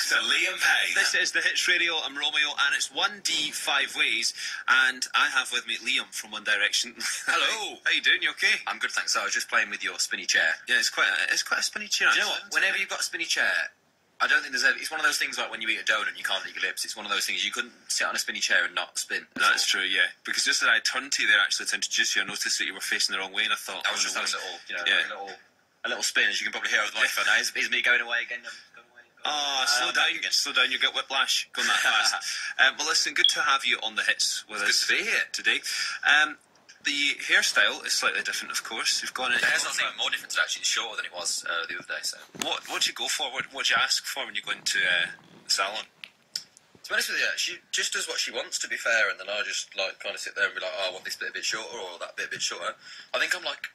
to Liam Payne. This is the Hits Radio. I'm Romeo, and it's 1D 5 ways. And I have with me Liam from One Direction. Hello. How you doing? You okay? I'm good, thanks. So I was just playing with your spinny chair. Yeah, it's quite a spinny chair. Do you know what? Whenever you've got a spinny chair, I don't think it's one of those things like when you eat a donut and you can't lick your lips. It's one of those things you couldn't sit on a spinny chair and not spin. That's true, yeah. Because just as I turned to you there actually to introduce you, I noticed that you were facing the wrong way, and I thought I was just having a little spin, as you can probably hear over the microphone. Now, is me going away again? Slow down, you get whiplash going that fast. Well, listen, good to have you on the Hits with us. Good to be here today. The hairstyle is slightly different, of course. You've gone in. The hairstyle's even more different today, actually. It's shorter than it was the other day. So what do you go for? What do you ask for when you go into the salon? To be honest with you, she just does what she wants, to be fair, and then I just like kind of sit there and be like, oh, I want this bit a bit shorter or that bit a bit shorter. I think I'm like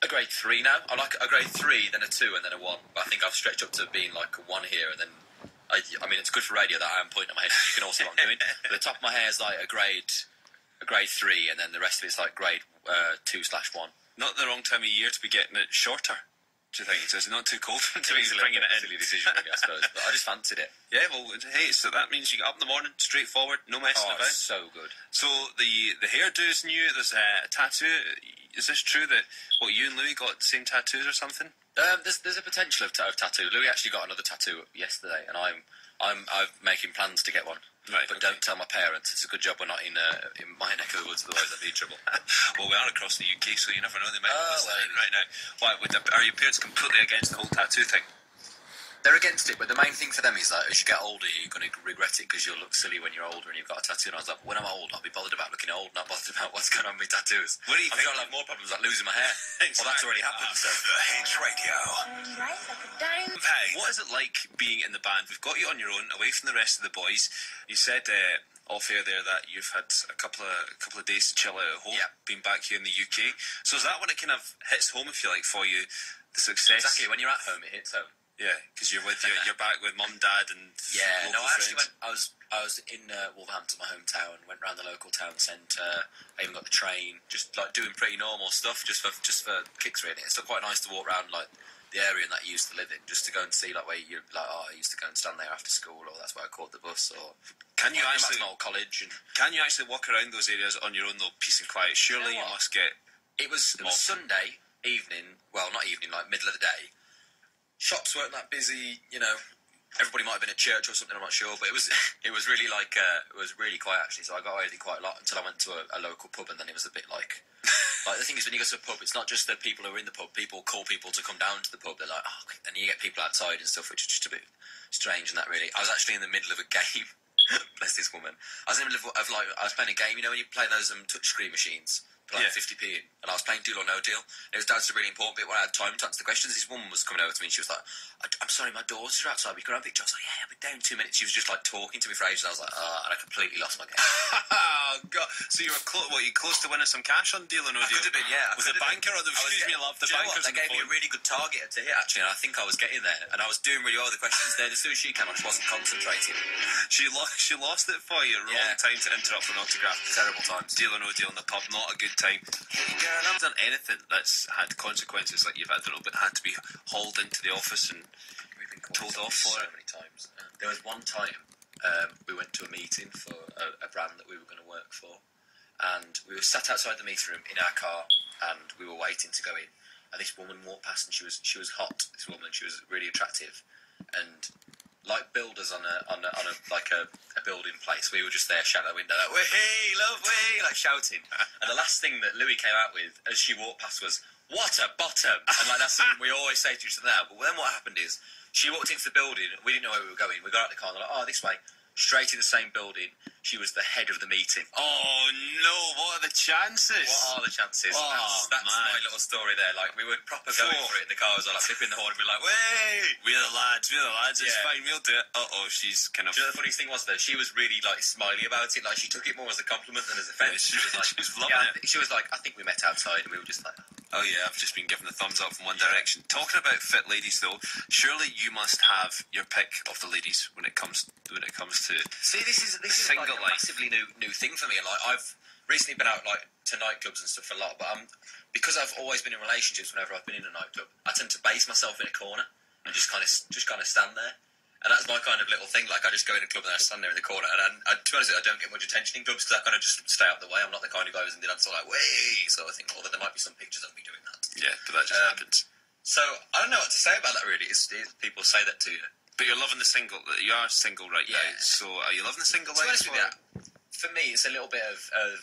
a grade 3 now. I'm like a grade 3, then a 2, and then a 1. But I think I've stretched up to being like a 1 here, and then I mean, it's good for radio that I am pointing at my head, so you can all see what I'm doing. But the top of my hair is like a grade 3, and then the rest of it's like grade 2/1. Not the wrong time of year to be getting it shorter. Do you think? So it's not too cold to be bringing it in. Silly decision, maybe, I suppose. But I just fancied it. Yeah, well, hey, so that means you get up in the morning, straightforward, no messing about. It's so good. So the hairdo is new. There's a tattoo. Is this true that you and Louis got the same tattoos or something? There's a potential of tattoo. Louis actually got another tattoo yesterday, and I'm making plans to get one. Right, but don't tell my parents. It's a good job we're not in my neck of the woods, otherwise I'd be in trouble. Well, we are across the UK, so you never know. They might be listening right now. Why? Are your parents completely against the whole tattoo thing? They're against it, but the main thing for them is that as you get older, you're going to regret it because you'll look silly when you're older and you've got a tattoo. And I was like, when I'm old, I'll be bothered about looking old, not bothered about what's going on with my tattoos. What do you think? I'll have more problems like losing my hair. Well, that's already happened. So. The Hits Radio. What is it like being in the band? We've got you on your own, away from the rest of the boys. You said off air there that you've had a couple of days to chill out at home, being back here in the UK. So is that when it kind of hits home, if you like, for you, the success? Exactly, when you're at home, it hits home. Yeah, because you're back with mum, dad, and local friends. I was in Wolverhampton, my hometown. Went round the local town centre. I even got the train, just like doing pretty normal stuff, just for kicks really. It's still quite nice to walk around like the area that you used to live in, just to go and see like where you're like, I used to go and stand there after school, or that's where I caught the bus, or can you actually old college? And can you actually walk around those areas on your own though, peace and quiet? Surely you must get. It was Sunday evening. Well, not evening, like middle of the day. Shops weren't that busy, you know. Everybody might have been at church or something, I'm not sure, but it was really like it was really quiet actually. So I got away with it quite a lot until I went to a local pub, and then it was a bit like the thing is when you go to a pub, it's not just the people who are in the pub. People call people to come down to the pub. They're like, and you get people outside and stuff, which is just a bit strange. And that really, I was actually in the middle of a game. Bless this woman. I was in the middle of like I was playing a game. You know when you play those touchscreen machines. Like 50p in, and I was playing Deal or No Deal. It was down to the really important bit when I had time to answer the questions. This woman was coming over to me and she was like, I'm sorry, my daughters are outside, we could have a picture. I was like, yeah, I'll be down in 2 minutes. She was just like talking to me for ages, and I was like, and I completely lost my game. Oh, God. So you were close to winning some cash on Deal or No Deal? I could have been, yeah. Was the banker or the, excuse me, love, the bankers? They gave me a really good target to hit, actually, and I think I was getting there, and I was doing really well with the questions there. As soon as she came on, I just wasn't concentrating. She lost it for you. Wrong time to interrupt an autograph. Terrible times. Deal or No Deal in the pub, not a good time. Girl, I haven't done anything that's had consequences, like you've had to be hauled into the office and we've been told off for so many times. There was one time we went to a meeting for a brand that we were going to work for, and we were sat outside the meeting room in our car, and we were waiting to go in. And this woman walked past, and she was hot. This woman, she was really attractive, and like builders on a building place, we were just there shouting out the window like, "Way, love, way," like shouting. And the last thing that Louis came out with as she walked past was, "What a bottom!" And like that's something we always say to each other now. But then what happened is she walked into the building. We didn't know where we were going. We got out of the car and they're like, "Oh, this way." Straight in the same building. She was the head of the meeting. Oh no! What are the chances? What are the chances? Oh, that's my little story there. Like we were proper going for it in the car. I was like flipping the horn and be like, "Way, we're the lads. It's fine. We'll do it." She's kind of. Do you know the funniest thing was though? She was really like smiley about it. Like she took it more as a compliment than as a offence. She was like, she was loving it. She was like, "I think we met outside," and we were just like, "Oh yeah, I've just been given the thumbs up from One Direction." Talking about fit ladies though, surely you must have your pick of the ladies when it comes to. See, this is like a massively new thing for me. And like I've recently been out like to nightclubs and stuff a lot, but because I've always been in relationships. Whenever I've been in a nightclub, I tend to base myself in a corner and just kind of stand there. And that's my kind of little thing. Like, I just go in a club and I stand there in the corner. And to be honest, I don't get much attention in clubs because I kind of just stay out of the way. I'm not the kind of guy who's in the dance all like, way sort of thing. Although there might be some pictures of me doing that. Yeah, but that just happens. So I don't know what to say about that. Really, people say that to you. But you're loving the single. You are single right now. So are you loving the single To be life? honest with you, for me, it's a little bit of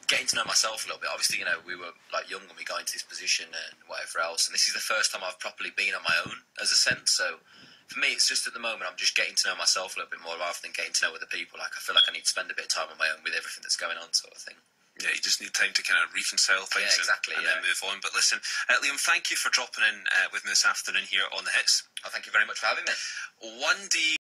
getting to know myself a little bit. Obviously, we were like young when we got into this position and whatever else. And this is the first time I've properly been on my own, as a sense. So for me, it's just at the moment I'm just getting to know myself a little bit more rather than getting to know other people. Like, I feel like I need to spend a bit of time on my own with everything that's going on, sort of thing. Yeah, you just need time to kind of reconcile things and then move on. But listen, Liam, thank you for dropping in with me this afternoon here on The Hits. Oh, thank you very much for having me. 1D